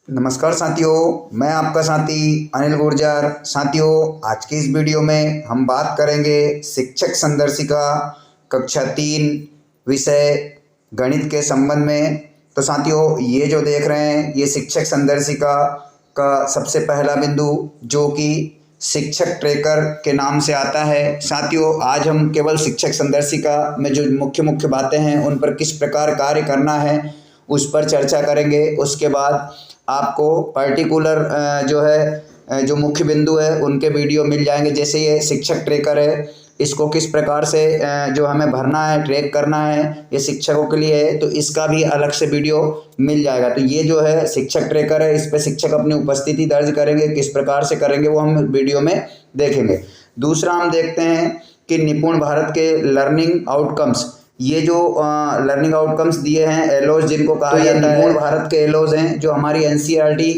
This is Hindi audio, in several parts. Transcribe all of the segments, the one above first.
नमस्कार साथियों, मैं आपका साथी अनिल गुर्जर। साथियों, आज की इस वीडियो में हम बात करेंगे शिक्षक संदर्शिका कक्षा 3 विषय गणित के संबंध में। तो साथियों, ये जो देख रहे हैं ये शिक्षक संदर्शिका का सबसे पहला बिंदु जो कि शिक्षक ट्रैकर के नाम से आता है। साथियों, आज हम केवल शिक्षक संदर्शिका में जो मुख्य मुख्य बातें हैं उन पर किस प्रकार कार्य करना है उस पर चर्चा करेंगे। उसके बाद आपको पर्टिकुलर जो मुख्य बिंदु है उनके वीडियो मिल जाएंगे। जैसे ये शिक्षक ट्रैकर है, इसको किस प्रकार से जो हमें भरना है, ट्रैक करना है, ये शिक्षकों के लिए है, तो इसका भी अलग से वीडियो मिल जाएगा। तो ये जो है शिक्षक ट्रैकर है, इस पर शिक्षक अपनी उपस्थिति दर्ज करेंगे, किस प्रकार से करेंगे वो हम वीडियो में देखेंगे। दूसरा हम देखते हैं कि निपुण भारत के लर्निंग आउटकम्स, ये जो लर्निंग आउटकम्स दिए हैं एलोज जिनको कहा जाता है, निपुण भारत के एलोज हैं जो हमारी एनसीईआरटी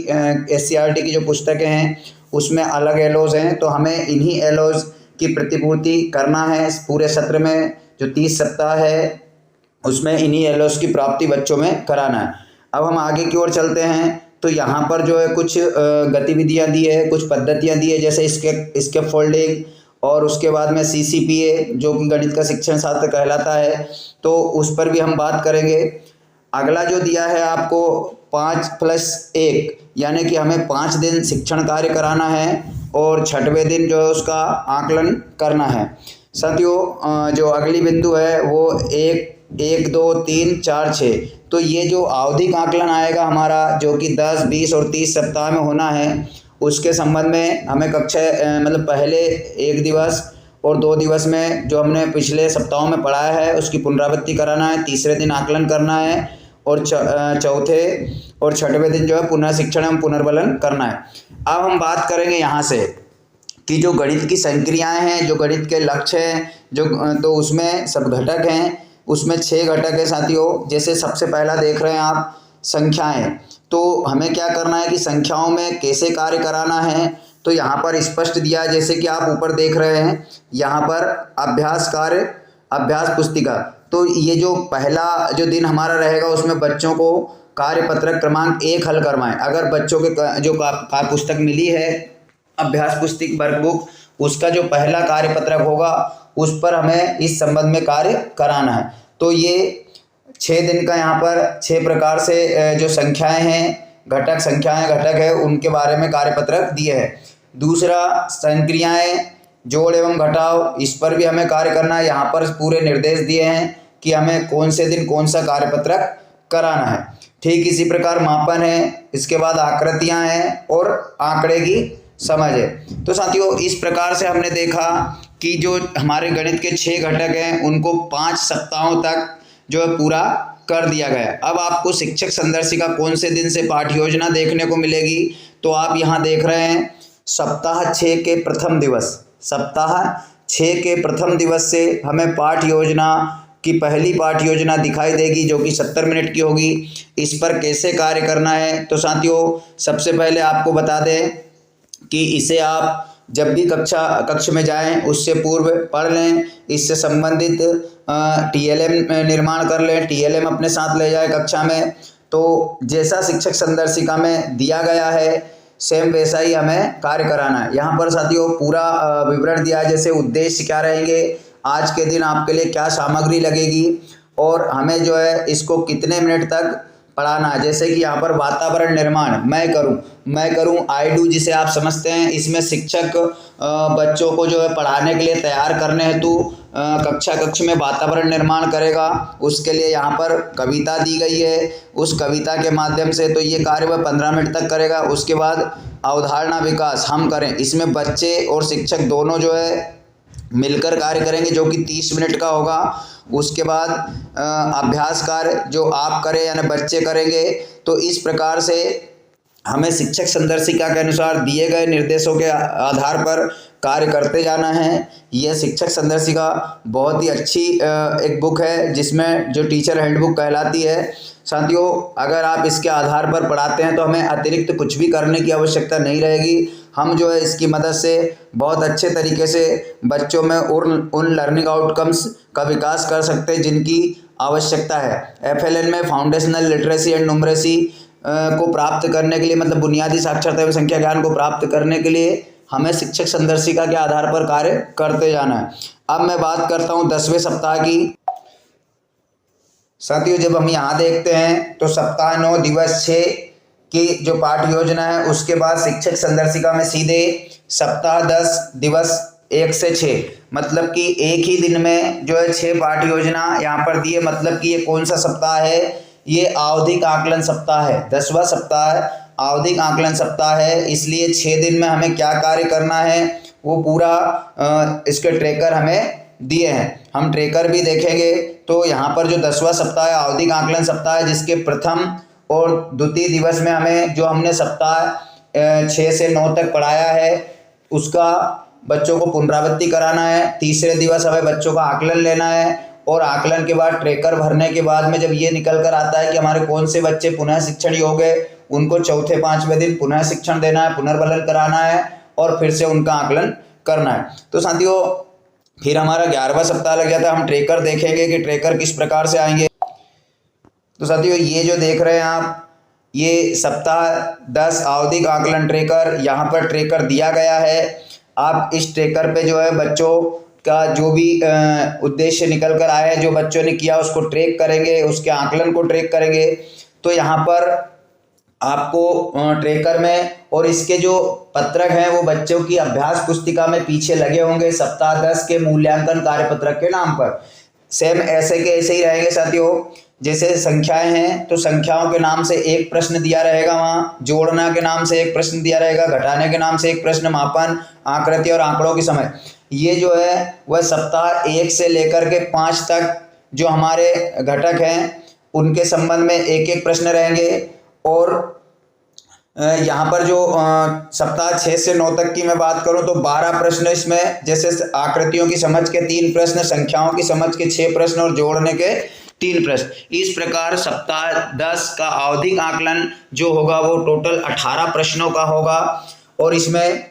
एससीईआरटी की जो पुस्तकें हैं उसमें अलग एलोज हैं। तो हमें इन्हीं एलोज की प्रतिपूर्ति करना है पूरे सत्र में। जो 30 सप्ताह है उसमें इन्हीं एलोज की प्राप्ति बच्चों में कराना है। अब हम आगे की ओर चलते हैं। तो यहाँ पर जो है कुछ गतिविधियाँ दी है, कुछ पद्धतियाँ दी है, जैसे इसके फोल्डिंग और उसके बाद में सीसीपीए जो कि गणित का शिक्षण शास्त्र कहलाता है, तो उस पर भी हम बात करेंगे। अगला जो दिया है आपको 5+1, यानी कि हमें 5 दिन शिक्षण कार्य कराना है और 6वें दिन जो है उसका आकलन करना है। साथियों, जो अगली बिंदु है वो 1, 2, 3, 4, 6, तो ये जो आवधिक आकलन आएगा हमारा जो कि 10, 20 और 30 सप्ताह में होना है, उसके संबंध में हमें कक्षा मतलब पहले 1 दिवस और 2 दिवस में जो हमने पिछले सप्ताहों में पढ़ाया है उसकी पुनरावृत्ति कराना है। तीसरे दिन आकलन करना है और चौथे और 6वें दिन जो है पुनः शिक्षण एवं पुनर्बलन करना है। अब हम बात करेंगे यहाँ से कि जो गणित की संक्रियाएं हैं, जो गणित के लक्ष्य हैं, जो तो उसमें सब घटक हैं, उसमें 6 घटक है साथियों। जैसे सबसे पहला देख रहे हैं आप संख्याएं, तो हमें क्या करना है कि संख्याओं में कैसे कार्य कराना है, तो यहाँ पर स्पष्ट दिया है। जैसे कि आप ऊपर देख रहे हैं यहाँ पर अभ्यास कार्य, अभ्यास पुस्तिका, तो ये जो पहला जो दिन हमारा रहेगा उसमें बच्चों को कार्यपत्रक क्रमांक 1 हल करवाएं। अगर बच्चों के जो पुस्तक मिली है अभ्यास पुस्तिक वर्कबुक, उसका जो पहला कार्यपत्रक होगा उस पर हमें इस संबंध में कार्य कराना है। तो ये 6 दिन का यहाँ पर 6 प्रकार से जो संख्याएं हैं, घटक है, उनके बारे में कार्यपत्रक दिए हैं। दूसरा संक्रियाएं, जोड़ एवं घटाव, इस पर भी हमें कार्य करना है। यहाँ पर पूरे निर्देश दिए हैं कि हमें कौन से दिन कौन सा कार्यपत्रक कराना है। ठीक इसी प्रकार मापन है, इसके बाद आकृतियाँ हैं और आंकड़े की समझ है। तो साथियों, इस प्रकार से हमने देखा कि जो हमारे गणित के 6 घटक हैं उनको 5 सप्ताहों तक जो है पूरा कर दिया गया। अब आपको शिक्षक संदर्शिका कौन से दिन से पाठ योजना देखने को मिलेगी, तो आप यहाँ देख रहे हैं सप्ताह 6 के प्रथम दिवस, सप्ताह 6 के प्रथम दिवस से हमें पाठ योजना की पहली पाठ योजना दिखाई देगी जो कि 70 मिनट की होगी। इस पर कैसे कार्य करना है, तो साथियों सबसे पहले आपको बता दें कि इसे आप जब भी कक्ष में जाएं उससे पूर्व पढ़ लें। इससे संबंधित टीएलएम निर्माण कर लें, टीएलएम अपने साथ ले जाए कक्षा में। तो जैसा शिक्षक संदर्शिका में दिया गया है सेम वैसा ही हमें कार्य कराना है। यहाँ पर साथियों पूरा विवरण दिया है, जैसे उद्देश्य क्या रहेंगे, आज के दिन आपके लिए क्या सामग्री लगेगी और हमें जो है इसको कितने मिनट तक पढ़ाना है। जैसे कि यहाँ पर वातावरण निर्माण मैं करूँ आई डू, जिसे आप समझते हैं, इसमें शिक्षक बच्चों को जो है पढ़ाने के लिए तैयार करने हेतु कक्ष में वातावरण निर्माण करेगा। उसके लिए यहाँ पर कविता दी गई है, उस कविता के माध्यम से तो ये कार्य वह 15 मिनट तक करेगा। उसके बाद अवधारणा विकास हम करें, इसमें बच्चे और शिक्षक दोनों जो है मिलकर कार्य करेंगे जो कि 30 मिनट का होगा। उसके बाद अभ्यास कार्य जो आप करें यानी बच्चे करेंगे। तो इस प्रकार से हमें शिक्षक संदर्शिका के अनुसार दिए गए निर्देशों के आधार पर कार्य करते जाना है। यह शिक्षक संदर्शिका बहुत ही अच्छी एक बुक है जिसमें जो टीचर हैंडबुक कहलाती है। साथियों, अगर आप इसके आधार पर पढ़ाते हैं तो हमें अतिरिक्त कुछ भी करने की आवश्यकता नहीं रहेगी। हम जो है इसकी मदद से बहुत अच्छे तरीके से बच्चों में उन लर्निंग आउटकम्स का विकास कर सकते हैं जिनकी आवश्यकता है। एफएलएन में फाउंडेशनल लिटरेसी एंड न्यूमरेसी को प्राप्त करने के लिए, मतलब बुनियादी साक्षरता एवं संख्या ज्ञान को प्राप्त करने के लिए हमें शिक्षक संदर्शिका के आधार पर कार्य करते जाना है। अब मैं बात करता हूँ 10वें सप्ताह की। साथियों, जब हम यहाँ देखते हैं तो सप्ताह 9 दिवस 6 की जो पाठ योजना है, उसके बाद शिक्षक संदर्शिका में सीधे सप्ताह 10 दिवस 1 से 6, मतलब कि एक ही दिन में जो है 6 पाठ योजना यहाँ पर दिए। मतलब कि ये कौन सा सप्ताह है? ये आवधिक आकलन सप्ताह है। 10वां सप्ताह आवधिक आकलन सप्ताह है, इसलिए 6 दिन में हमें क्या कार्य करना है वो पूरा इसके ट्रेकर हमें दिए हैं। हम ट्रेकर भी देखेंगे। तो यहाँ पर जो 10वां सप्ताह है आवधिक आकलन सप्ताह है, जिसके प्रथम और द्वितीय दिवस में हमें जो हमने सप्ताह 6 से 9 तक पढ़ाया है उसका बच्चों को पुनरावृत्ति कराना है। तीसरे दिवस हमें बच्चों का आकलन लेना है और आकलन के बाद ट्रेकर भरने के बाद में जब ये निकल कर आता है कि हमारे कौन से बच्चे पुनः शिक्षण योग्य है, उनको चौथे 5वें दिन पुनः शिक्षण देना है, पुनर्बलन कराना है और फिर से उनका आकलन करना है। तो साथियों, फिर हमारा 11वां सप्ताह लग जाता है। हम ट्रेकर देखेंगे कि ट्रेकर किस प्रकार से आएंगे। तो साथियों, ये जो देख रहे हैं आप, ये सप्ताह 10 आवधिक आकलन ट्रेकर, यहाँ पर ट्रेकर दिया गया है। आप इस ट्रेकर पे जो है बच्चों का जो भी उद्देश्य निकल कर आया है, जो बच्चों ने किया उसको ट्रैक करेंगे, उसके आकलन को ट्रैक करेंगे। तो यहाँ पर आपको ट्रेकर में और इसके जो पत्रक हैं वो बच्चों की अभ्यास पुस्तिका में पीछे लगे होंगे सप्ताह 10 के मूल्यांकन कार्यपत्रक के नाम पर। सेम ऐसे के ऐसे ही रहेंगे साथियों। जैसे संख्याएं हैं तो संख्याओं के नाम से एक प्रश्न दिया रहेगा, वहाँ जोड़ना के नाम से एक प्रश्न दिया रहेगा, घटाने के नाम से एक प्रश्न, मापन, आकृति और आंकड़ों की समझ। ये जो है वह सप्ताह 1 से लेकर के 5 तक जो हमारे घटक हैं उनके संबंध में एक एक प्रश्न रहेंगे। और यहाँ पर जो सप्ताह 6 से 9 तक की मैं बात करूँ तो 12 प्रश्न इसमें, जैसे आकृतियों की समझ के 3 प्रश्न, संख्याओं की समझ के 6 प्रश्न और जोड़ने के 3 प्रश्न। इस प्रकार सप्ताह 10 का आवधिक आकलन जो होगा वो टोटल 18 प्रश्नों का होगा और इसमें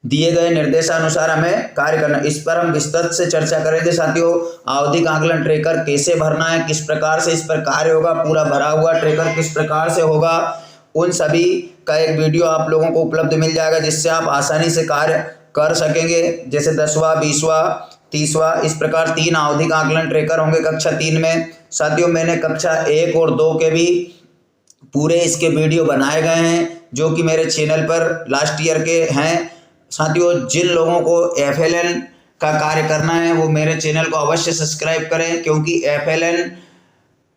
दिए गए निर्देशानुसार हमें कार्य करना। इस पर हम विस्तृत से चर्चा करेंगे साथियों। आवधिक आकलन ट्रेकर कैसे भरना है, किस प्रकार से इस पर कार्य होगा, पूरा भरा हुआ ट्रेकर किस प्रकार से होगा, उन सभी का एक वीडियो आप लोगों को उपलब्ध मिल जाएगा, जिससे आप आसानी से कार्य कर सकेंगे। जैसे 10वां, 20वां, 30वां, इस प्रकार 3 आवधिक आकलन ट्रेकर होंगे कक्षा 3 में। साथियों, मैंने कक्षा 1 और 2 के भी पूरे इसके वीडियो बनाए गए हैं जो कि मेरे चैनल पर लास्ट ईयर के हैं। साथियों, जिन लोगों को FLN का कार्य करना है वो मेरे चैनल को अवश्य सब्सक्राइब करें, क्योंकि FLN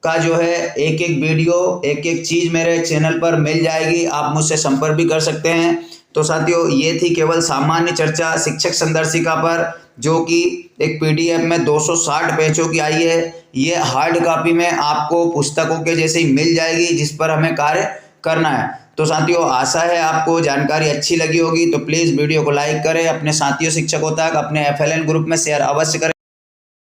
का जो है एक एक वीडियो, एक एक चीज़ मेरे चैनल पर मिल जाएगी। आप मुझसे संपर्क भी कर सकते हैं। तो साथियों, ये थी केवल सामान्य चर्चा शिक्षक संदर्शिका पर, जो कि एक PDF में 260 पेजों की आई है। ये हार्ड कॉपी में आपको पुस्तकों के जैसे ही मिल जाएगी, जिस पर हमें कार्य करना है। तो साथियों, आशा है आपको जानकारी अच्छी लगी होगी। तो प्लीज़ वीडियो को लाइक करें, अपने साथियों शिक्षकों तक, अपने FLN ग्रुप में शेयर अवश्य करें।